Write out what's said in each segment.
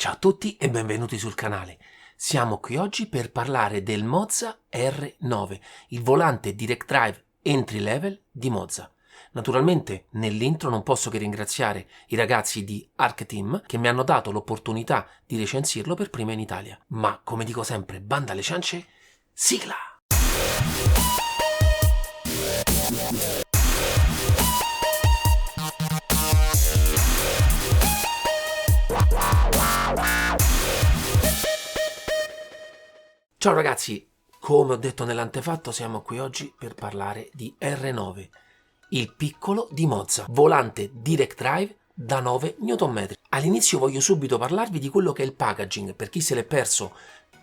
Ciao a tutti e benvenuti sul canale. Siamo qui oggi per parlare del Moza R9, il volante Direct Drive Entry Level di Moza. Naturalmente nell'intro non posso che ringraziare i ragazzi di Arcteam che mi hanno dato l'opportunità di recensirlo per prima in Italia. Ma come dico sempre, banda alle ciance, sigla! Ciao ragazzi, come ho detto nell'antefatto siamo qui oggi per parlare di R9, il piccolo di Moza, volante Direct Drive da 9 Nm. All'inizio voglio subito parlarvi di quello che è il packaging, per chi se l'è perso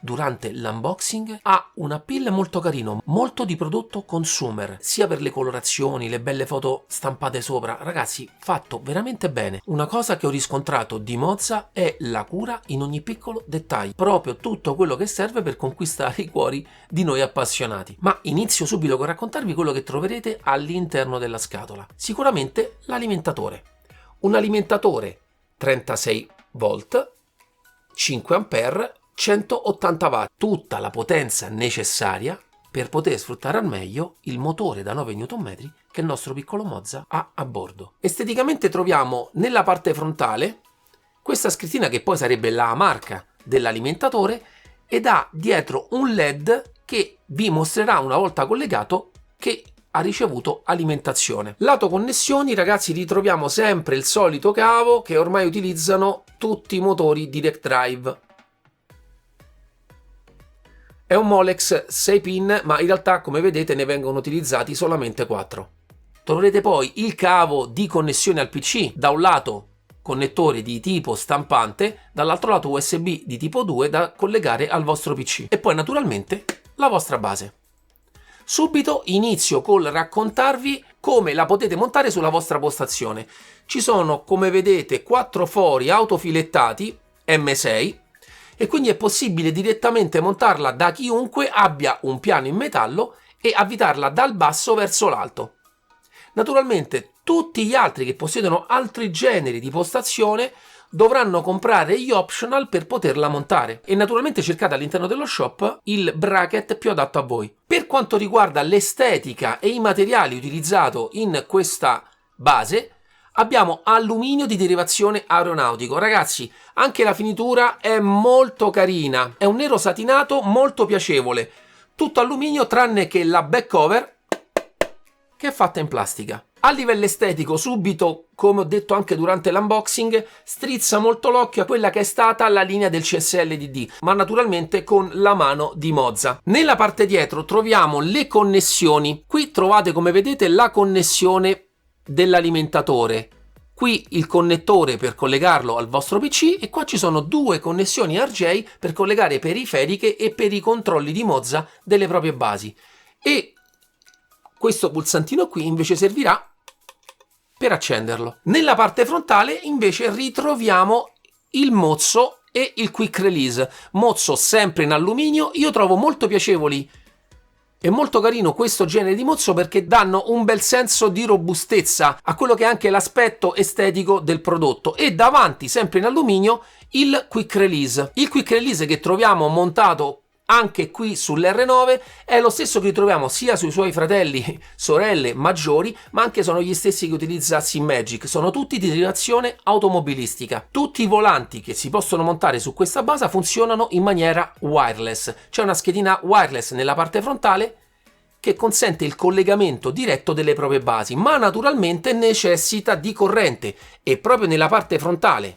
durante l'unboxing. Ha un appeal molto carino, molto di prodotto consumer, sia per le colorazioni, le belle foto stampate sopra. Ragazzi, fatto veramente bene. Una cosa che ho riscontrato di Moza è la cura in ogni piccolo dettaglio, proprio tutto quello che serve per conquistare i cuori di noi appassionati. Ma inizio subito con raccontarvi quello che troverete all'interno della scatola. Sicuramente l'alimentatore. Un alimentatore 36 volt, 5 ampere, 180 watt, tutta la potenza necessaria per poter sfruttare al meglio il motore da 9 Nm che il nostro piccolo Moza ha a bordo. Esteticamente troviamo nella parte frontale questa scrittina che poi sarebbe la marca dell'alimentatore ed ha dietro un LED che vi mostrerà una volta collegato che ha ricevuto alimentazione. Lato connessioni, ragazzi, ritroviamo sempre il solito cavo che ormai utilizzano tutti i motori Direct Drive. È un Molex 6 pin, ma in realtà, come vedete, ne vengono utilizzati solamente 4. Troverete poi il cavo di connessione al PC, da un lato connettore di tipo stampante, dall'altro lato USB di tipo 2 da collegare al vostro PC. E poi naturalmente la vostra base. Subito inizio col raccontarvi come la potete montare sulla vostra postazione. Ci sono, come vedete, 4 fori autofilettati M6 e quindi è possibile direttamente montarla da chiunque abbia un piano in metallo e avvitarla dal basso verso l'alto. Naturalmente tutti gli altri che possiedono altri generi di postazione dovranno comprare gli optional per poterla montare e naturalmente cercate all'interno dello shop il bracket più adatto a voi. Per quanto riguarda l'estetica e i materiali utilizzati in questa base, abbiamo alluminio di derivazione aeronautico. Ragazzi, anche la finitura è molto carina, è un nero satinato molto piacevole, tutto alluminio tranne che la back cover che è fatta in plastica. A livello estetico, subito, come ho detto anche durante l'unboxing, strizza molto l'occhio a quella che è stata la linea del CSL-DD, ma naturalmente con la mano di Moza. Nella parte dietro troviamo le connessioni. Qui trovate, come vedete, la connessione dell'alimentatore. Qui il connettore per collegarlo al vostro PC e qua ci sono 2 connessioni RJ per collegare periferiche e per i controlli di Moza delle proprie basi. E questo pulsantino qui invece servirà per accenderlo. Nella parte frontale invece ritroviamo il mozzo e il quick release. Mozzo sempre in alluminio. Io trovo molto piacevoli e molto carino questo genere di mozzo perché danno un bel senso di robustezza a quello che è anche l'aspetto estetico del prodotto. E davanti, sempre in alluminio, il quick release. Il quick release che troviamo montato anche qui sull'R9 è lo stesso che ritroviamo sia sui suoi fratelli, sorelle maggiori, ma anche sono gli stessi che utilizza SimMagic. Sono tutti di derivazione automobilistica. Tutti i volanti che si possono montare su questa base funzionano in maniera wireless. C'è una schedina wireless nella parte frontale che consente il collegamento diretto delle proprie basi, ma naturalmente necessita di corrente e proprio nella parte frontale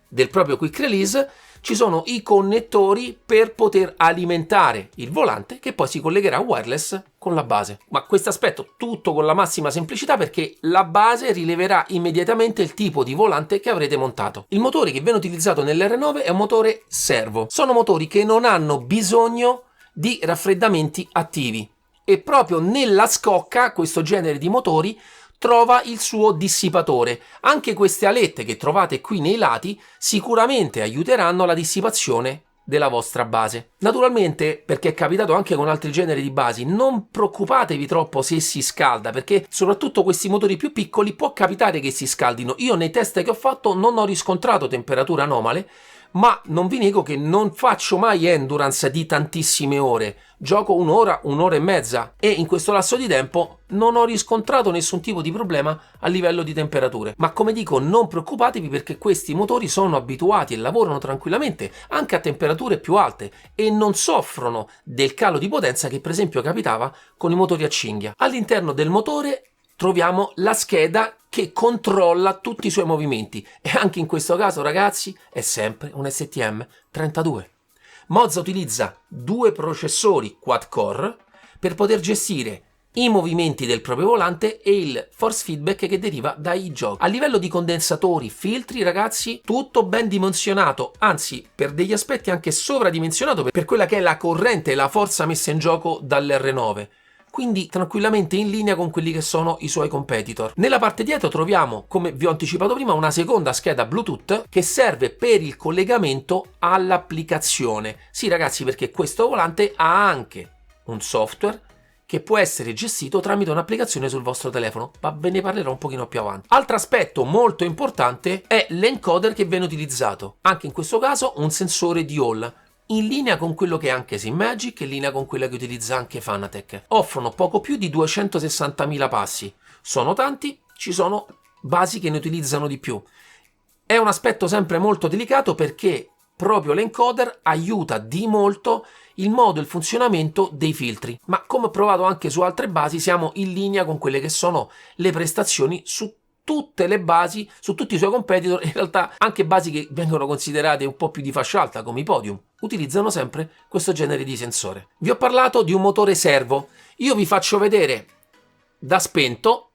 del proprio quick release ci sono i connettori per poter alimentare il volante che poi si collegherà wireless con la base. Ma questo aspetto tutto con la massima semplicità perché la base rileverà immediatamente il tipo di volante che avrete montato. Il motore che viene utilizzato nell'R9 è un motore servo. Sono motori che non hanno bisogno di raffreddamenti attivi e proprio nella scocca questo genere di motori trova il suo dissipatore. Anche queste alette che trovate qui nei lati sicuramente aiuteranno la dissipazione della vostra base. Naturalmente, perché è capitato anche con altri generi di basi, non preoccupatevi troppo se si scalda, perché soprattutto questi motori più piccoli può capitare che si scaldino. Io nei test che ho fatto non ho riscontrato temperature anomale, ma non vi nego che non faccio mai endurance di tantissime ore, gioco un'ora, un'ora e mezza e in questo lasso di tempo non ho riscontrato nessun tipo di problema a livello di temperature. Ma come dico, non preoccupatevi perché questi motori sono abituati e lavorano tranquillamente anche a temperature più alte e non soffrono del calo di potenza che per esempio capitava con i motori a cinghia. All'interno del motore troviamo la scheda che controlla tutti i suoi movimenti e anche in questo caso, ragazzi, è sempre un STM32. Mozza utilizza 2 processori quad-core per poter gestire i movimenti del proprio volante e il force feedback che deriva dai giochi. A livello di condensatori, filtri, ragazzi, tutto ben dimensionato, anzi per degli aspetti anche sovradimensionato per quella che è la corrente e la forza messa in gioco dall'R9. Quindi tranquillamente in linea con quelli che sono i suoi competitor. Nella parte dietro troviamo, come vi ho anticipato prima, una seconda scheda Bluetooth che serve per il collegamento all'applicazione. Sì ragazzi, perché questo volante ha anche un software che può essere gestito tramite un'applicazione sul vostro telefono, ma ve ne parlerò un pochino più avanti. Altro aspetto molto importante è l'encoder che viene utilizzato. Anche in questo caso un sensore di Hall, in linea con quello che è anche SIMAGIC, in linea con quella che utilizza anche Fanatec. Offrono poco più di 260.000 passi. Sono tanti, ci sono basi che ne utilizzano di più. È un aspetto sempre molto delicato perché proprio l'encoder aiuta di molto il modo e il funzionamento dei filtri. Ma come ho provato anche su altre basi, siamo in linea con quelle che sono le prestazioni su tutte le basi, su tutti i suoi competitor, in realtà anche basi che vengono considerate un po' più di fascia alta come i Podium, utilizzano sempre questo genere di sensore. Vi ho parlato di un motore servo, io vi faccio vedere da spento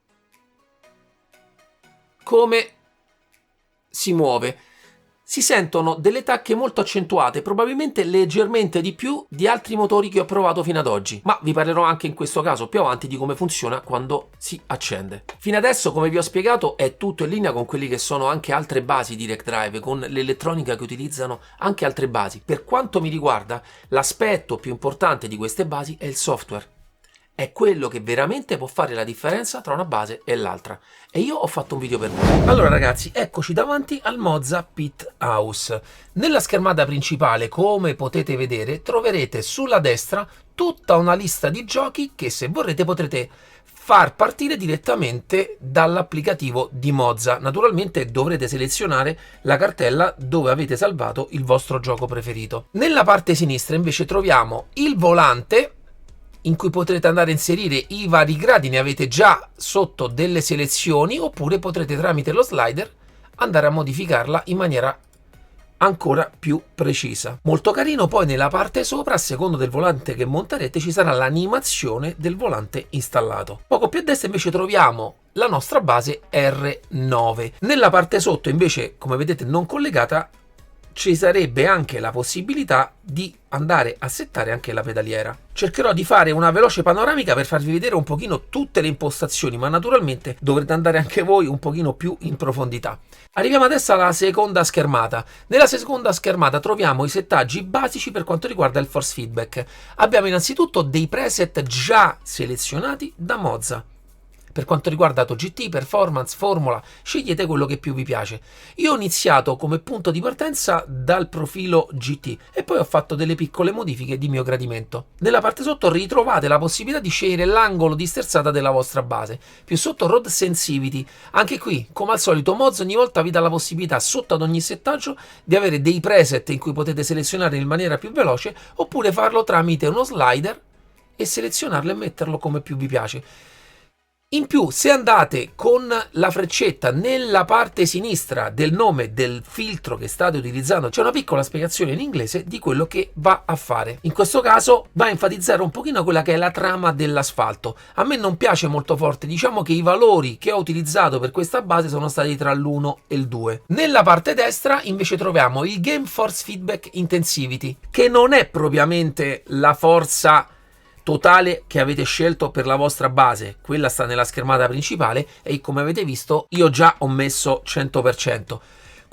come si muove. Si sentono delle tacche molto accentuate, probabilmente leggermente di più di altri motori che ho provato fino ad oggi, ma vi parlerò anche in questo caso più avanti di come funziona quando si accende. Fino adesso, come vi ho spiegato, è tutto in linea con quelli che sono anche altre basi Direct Drive, con l'elettronica che utilizzano anche altre basi. Per quanto mi riguarda, l'aspetto più importante di queste basi è il software. È quello che veramente può fare la differenza tra una base e l'altra. E io ho fatto un video per voi. Allora ragazzi, eccoci davanti al Mozza Pit House. Nella schermata principale, come potete vedere, troverete sulla destra tutta una lista di giochi che se vorrete potrete far partire direttamente dall'applicativo di Mozza. Naturalmente dovrete selezionare la cartella dove avete salvato il vostro gioco preferito. Nella parte sinistra invece troviamo il volante in cui potrete andare a inserire i vari gradi, ne avete già sotto delle selezioni, oppure potrete tramite lo slider andare a modificarla in maniera ancora più precisa. Molto carino. Poi nella parte sopra, a seconda del volante che monterete, ci sarà l'animazione del volante installato. Poco più a destra invece troviamo la nostra base R9. Nella parte sotto invece, come vedete non collegata, ci sarebbe anche la possibilità di andare a settare anche la pedaliera. Cercherò di fare una veloce panoramica per farvi vedere un pochino tutte le impostazioni, ma naturalmente dovrete andare anche voi un pochino più in profondità. Arriviamo adesso alla seconda schermata. Nella seconda schermata troviamo i settaggi basici per quanto riguarda il force feedback. Abbiamo innanzitutto dei preset già selezionati da Mozza. Per quanto riguarda Auto GT, Performance, Formula, scegliete quello che più vi piace. Io ho iniziato come punto di partenza dal profilo GT e poi ho fatto delle piccole modifiche di mio gradimento. Nella parte sotto ritrovate la possibilità di scegliere l'angolo di sterzata della vostra base. Più sotto Road Sensitivity. Anche qui, come al solito, Mozza ogni volta vi dà la possibilità, sotto ad ogni settaggio, di avere dei preset in cui potete selezionare in maniera più veloce, oppure farlo tramite uno slider e selezionarlo e metterlo come più vi piace. In più, se andate con la freccetta nella parte sinistra del nome del filtro che state utilizzando, c'è una piccola spiegazione in inglese di quello che va a fare. In questo caso va a enfatizzare un pochino quella che è la trama dell'asfalto. A me non piace molto forte, diciamo che i valori che ho utilizzato per questa base sono stati tra l'1 e il 2. Nella parte destra invece troviamo il Game Force Feedback Intensivity, che non è propriamente la forza totale che avete scelto per la vostra base, quella sta nella schermata principale e come avete visto io già ho messo 100%.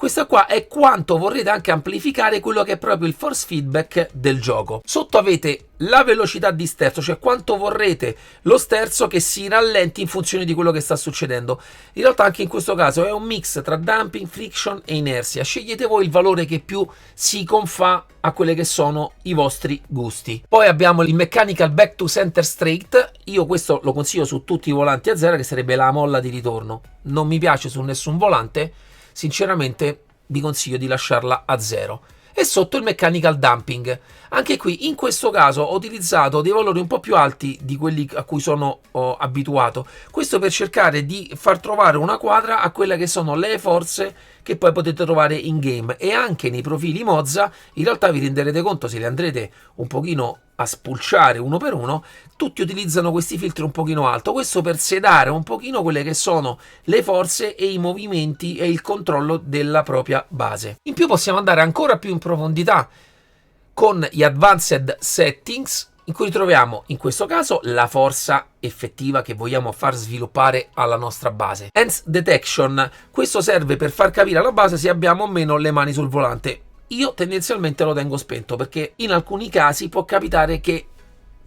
Questa qua è quanto vorrete anche amplificare quello che è proprio il force feedback del gioco. Sotto avete la velocità di sterzo, cioè quanto vorrete lo sterzo che si rallenti in funzione di quello che sta succedendo. In realtà anche in questo caso è un mix tra damping, friction e inerzia. Scegliete voi il valore che più si confà a quelli che sono i vostri gusti. Poi abbiamo il mechanical back to center straight. Io questo lo consiglio su tutti i volanti a zero, che sarebbe la molla di ritorno. Non mi piace su nessun volante, sinceramente vi consiglio di lasciarla a zero. E sotto il mechanical damping, anche qui in questo caso ho utilizzato dei valori un po' più alti di quelli a cui sono abituato, questo per cercare di far trovare una quadra a quelle che sono le forze che poi potete trovare in game. E anche nei profili Mozza in realtà vi renderete conto, se li andrete un pochino a spulciare uno per uno, tutti utilizzano questi filtri un pochino alto, questo per sedare un pochino quelle che sono le forze e i movimenti e il controllo della propria base. In più possiamo andare ancora più in profondità con gli advanced settings, in cui troviamo in questo caso la forza effettiva che vogliamo far sviluppare alla nostra base. Hands detection, questo serve per far capire alla base se abbiamo o meno le mani sul volante. Io tendenzialmente lo tengo spento perché in alcuni casi può capitare che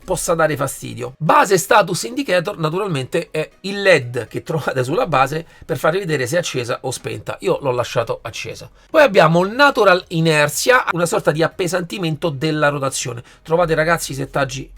possa dare fastidio. Base status indicator naturalmente è il LED che trovate sulla base per farvi vedere se è accesa o spenta. Io l'ho lasciato accesa. Poi abbiamo il natural inerzia, una sorta di appesantimento della rotazione. Trovate ragazzi i settaggi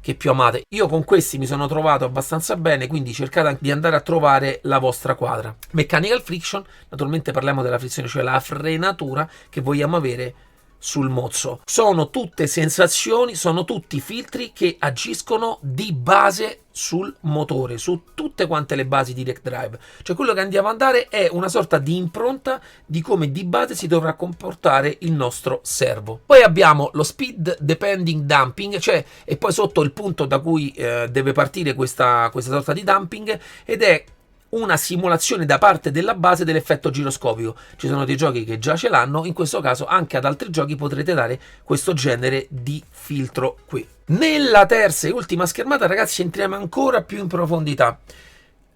che più amate. Io con questi mi sono trovato abbastanza bene, quindi cercate di andare a trovare la vostra quadra. Mechanical friction, naturalmente parliamo della frizione, cioè la frenatura che vogliamo avere sul mozzo. Sono tutte sensazioni, sono tutti filtri che agiscono di base sul motore, su tutte quante le basi direct drive. Cioè quello che andiamo a dare è una sorta di impronta di come di base si dovrà comportare il nostro servo. Poi abbiamo lo speed depending damping, cioè e poi sotto il punto da cui deve partire questa sorta di damping, ed è una simulazione da parte della base dell'effetto giroscopico. Ci sono dei giochi che già ce l'hanno, in questo caso anche ad altri giochi potrete dare questo genere di filtro qui. Nella terza e ultima schermata ragazzi entriamo ancora più in profondità.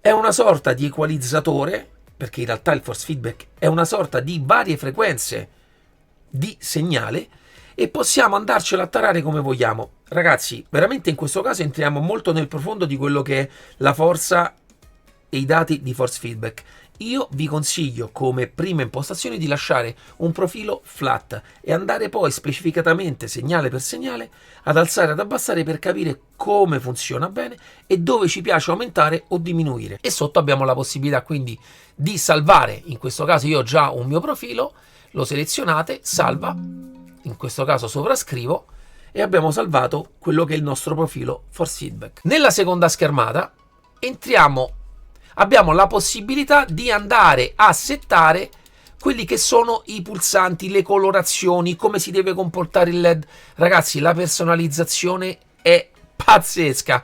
È una sorta di equalizzatore, perché in realtà il force feedback è una sorta di varie frequenze di segnale e possiamo andarcelo a tarare come vogliamo. Ragazzi, veramente in questo caso entriamo molto nel profondo di quello che è la forza e i dati di force feedback. Io vi consiglio come prima impostazione di lasciare un profilo flat e andare poi specificatamente segnale per segnale ad alzare e ad abbassare per capire come funziona bene e dove ci piace aumentare o diminuire. E sotto abbiamo la possibilità quindi di salvare, in questo caso io ho già un mio profilo, lo selezionate, salva, in questo caso sovrascrivo e abbiamo salvato quello che è il nostro profilo force feedback. Nella seconda schermata abbiamo la possibilità di andare a settare quelli che sono i pulsanti, le colorazioni, come si deve comportare il LED. Ragazzi, la personalizzazione è pazzesca.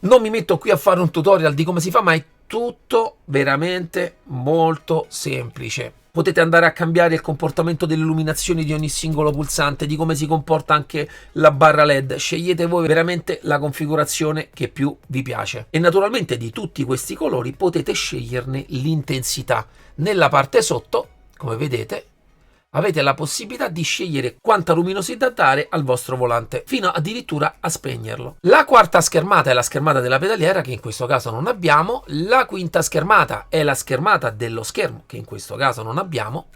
Non mi metto qui a fare un tutorial di come si fa, ma è tutto veramente molto semplice. Potete andare a cambiare il comportamento delle illuminazioni di ogni singolo pulsante, di come si comporta anche la barra LED. Scegliete voi veramente la configurazione che più vi piace. E naturalmente di tutti questi colori potete sceglierne l'intensità. Nella parte sotto, come vedete, avete la possibilità di scegliere quanta luminosità dare al vostro volante, fino addirittura a spegnerlo. La quarta schermata è la schermata della pedaliera, che in questo caso non abbiamo. La quinta schermata è la schermata dello schermo, che in questo caso non abbiamo,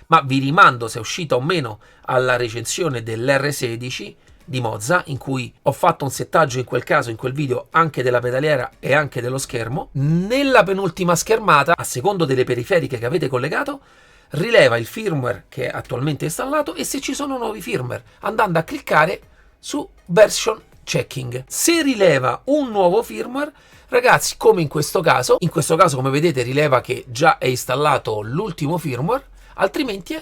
ma vi rimando, se è uscita o meno, alla recensione dell'R16 di Mozza, in cui ho fatto un settaggio in quel caso, in quel video, anche della pedaliera e anche dello schermo. Nella penultima schermata, a secondo delle periferiche che avete collegato, rileva il firmware che è attualmente installato e se ci sono nuovi firmware, andando a cliccare su version checking. Se rileva un nuovo firmware, ragazzi, come in questo caso come vedete rileva che già è installato l'ultimo firmware, altrimenti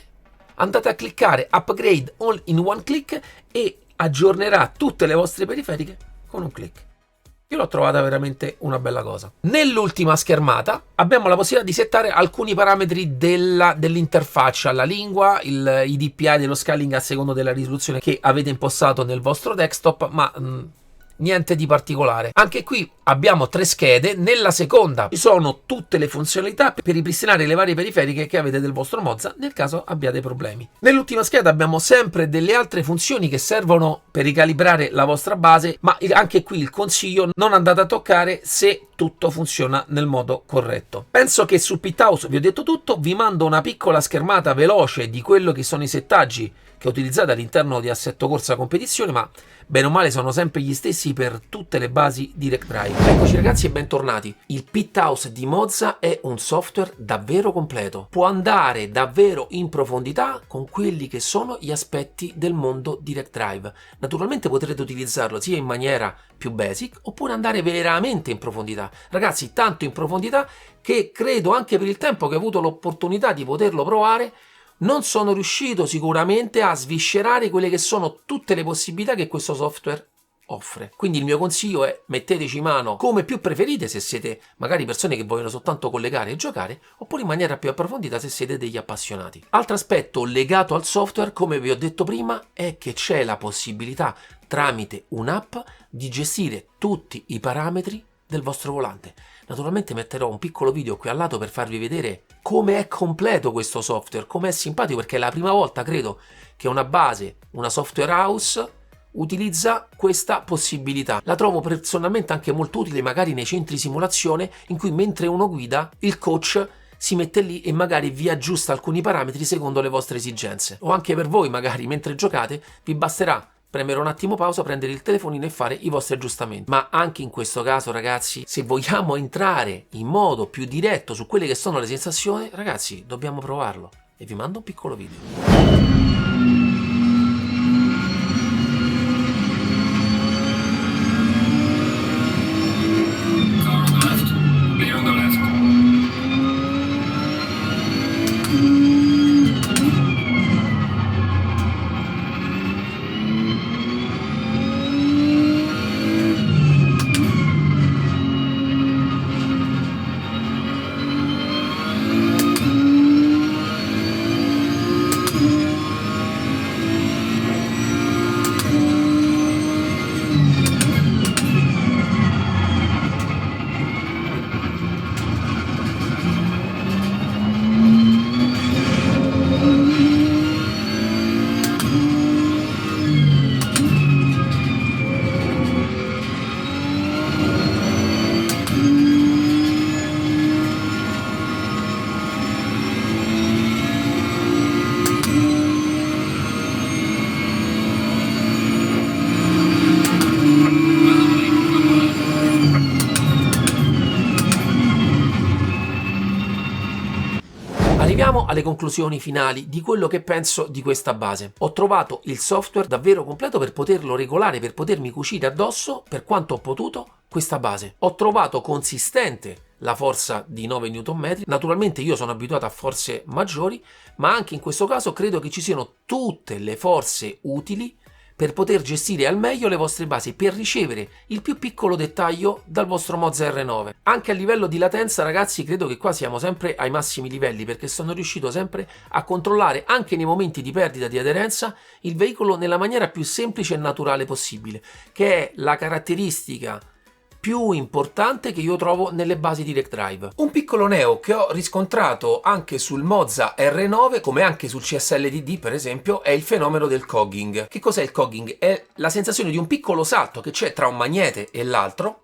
andate a cliccare upgrade all in one click e aggiornerà tutte le vostre periferiche con un click. Io l'ho trovata veramente una bella cosa. Nell'ultima schermata abbiamo la possibilità di settare alcuni parametri dell'interfaccia, la lingua, i DPI dello scaling a seconda della risoluzione che avete impostato nel vostro desktop, ma niente di particolare. Anche qui abbiamo 3 schede, nella seconda ci sono tutte le funzionalità per ripristinare le varie periferiche che avete del vostro Moza nel caso abbiate problemi. Nell'ultima scheda abbiamo sempre delle altre funzioni che servono per ricalibrare la vostra base, ma anche qui il consiglio: non andate a toccare se tutto funziona nel modo corretto. Penso che su Pithouse vi ho detto tutto, vi mando una piccola schermata veloce di quello che sono i settaggi che utilizzate all'interno di Assetto Corsa Competizione, ma bene o male sono sempre gli stessi per tutte le basi Direct Drive. Eccoci ragazzi e bentornati. Il Pithouse di Moza è un software davvero completo, può andare davvero in profondità con quelli che sono gli aspetti del mondo Direct Drive. Naturalmente potrete utilizzarlo sia in maniera più basic oppure andare veramente in profondità. Ragazzi, tanto in profondità che credo, anche per il tempo che ho avuto l'opportunità di poterlo provare, non sono riuscito sicuramente a sviscerare quelle che sono tutte le possibilità che questo software offre. Quindi il mio consiglio è: metteteci mano come più preferite se siete magari persone che vogliono soltanto collegare e giocare, oppure in maniera più approfondita se siete degli appassionati. Altro aspetto legato al software, come vi ho detto prima, è che c'è la possibilità tramite un'app di gestire tutti i parametri del vostro volante. Naturalmente metterò un piccolo video qui al lato per farvi vedere come è completo questo software, come è simpatico, perché è la prima volta, credo, che una base, una software house utilizza questa possibilità. La trovo personalmente anche molto utile magari nei centri simulazione in cui mentre uno guida il coach si mette lì e magari vi aggiusta alcuni parametri secondo le vostre esigenze. O anche per voi magari mentre giocate vi basterà premere un attimo pausa, prendere il telefonino e fare i vostri aggiustamenti. Ma anche in questo caso ragazzi, se vogliamo entrare in modo più diretto su quelle che sono le sensazioni, ragazzi, dobbiamo provarlo e vi mando un piccolo video. Arriviamo alle conclusioni finali di quello che penso di questa base. Ho trovato il software davvero completo per poterlo regolare, per potermi cucire addosso per quanto ho potuto questa base. Ho trovato consistente la forza di 9 Nm. Naturalmente io sono abituato a forze maggiori, ma anche in questo caso credo che ci siano tutte le forze utili per poter gestire al meglio le vostre basi, per ricevere il più piccolo dettaglio dal vostro Moza R9. Anche a livello di latenza ragazzi credo che qua siamo sempre ai massimi livelli, perché sono riuscito sempre a controllare anche nei momenti di perdita di aderenza il veicolo nella maniera più semplice e naturale possibile, che è la caratteristica più importante che io trovo nelle basi Direct Drive. Un piccolo neo che ho riscontrato anche sul Moza R9 come anche sul CSL DD per esempio è il fenomeno del cogging. Che cos'è il cogging? È la sensazione di un piccolo salto che c'è tra un magnete e l'altro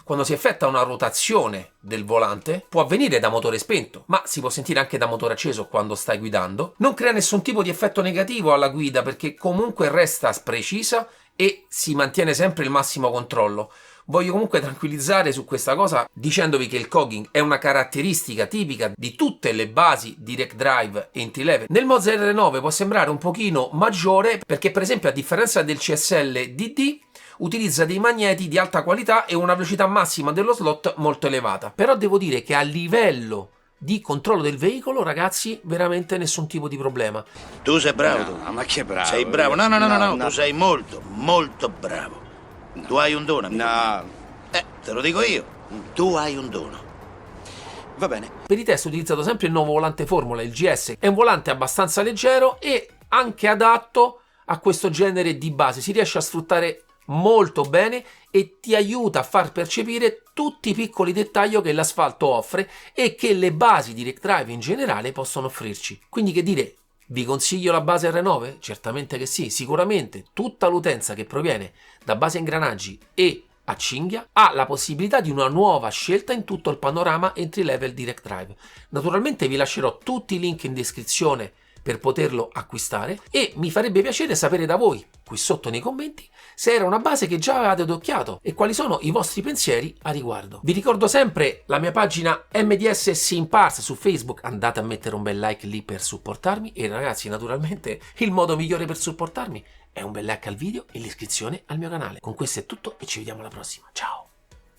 quando si effettua una rotazione del volante. Può avvenire da motore spento, ma si può sentire anche da motore acceso quando stai guidando. Non crea nessun tipo di effetto negativo alla guida perché comunque resta precisa e si mantiene sempre il massimo controllo. Voglio comunque tranquillizzare su questa cosa dicendovi che il cogging è una caratteristica tipica di tutte le basi Direct Drive entry level. Nel Moza R9 può sembrare un pochino maggiore perché per esempio a differenza del CSL DD utilizza dei magneti di alta qualità e una velocità massima dello slot molto elevata. Però devo dire che a livello di controllo del veicolo ragazzi veramente nessun tipo di problema. Tu sei bravo. No, ma che bravo. Sei bravo. No, tu sei molto bravo. No. Tu hai un dono, amico. No. Te lo dico io. Tu hai un dono. Va bene. Per i test ho utilizzato sempre il nuovo volante Formula, il GS. È un volante abbastanza leggero e anche adatto a questo genere di base. Si riesce a sfruttare molto bene e ti aiuta a far percepire tutti i piccoli dettagli che l'asfalto offre e che le basi Direct Drive in generale possono offrirci. Quindi che dire, vi consiglio la base R9? Certamente che sì, sicuramente tutta l'utenza che proviene da base ingranaggi e a cinghia ha la possibilità di una nuova scelta in tutto il panorama entry level Direct Drive. Naturalmente vi lascerò tutti i link in descrizione per poterlo acquistare e mi farebbe piacere sapere da voi qui sotto nei commenti se era una base che già avevate adocchiato e quali sono i vostri pensieri a riguardo. Vi ricordo sempre la mia pagina MDS Simpars su Facebook, andate a mettere un bel like lì per supportarmi e ragazzi, naturalmente il modo migliore per supportarmi è un bel like al video e l'iscrizione al mio canale. Con questo è tutto e ci vediamo alla prossima, ciao!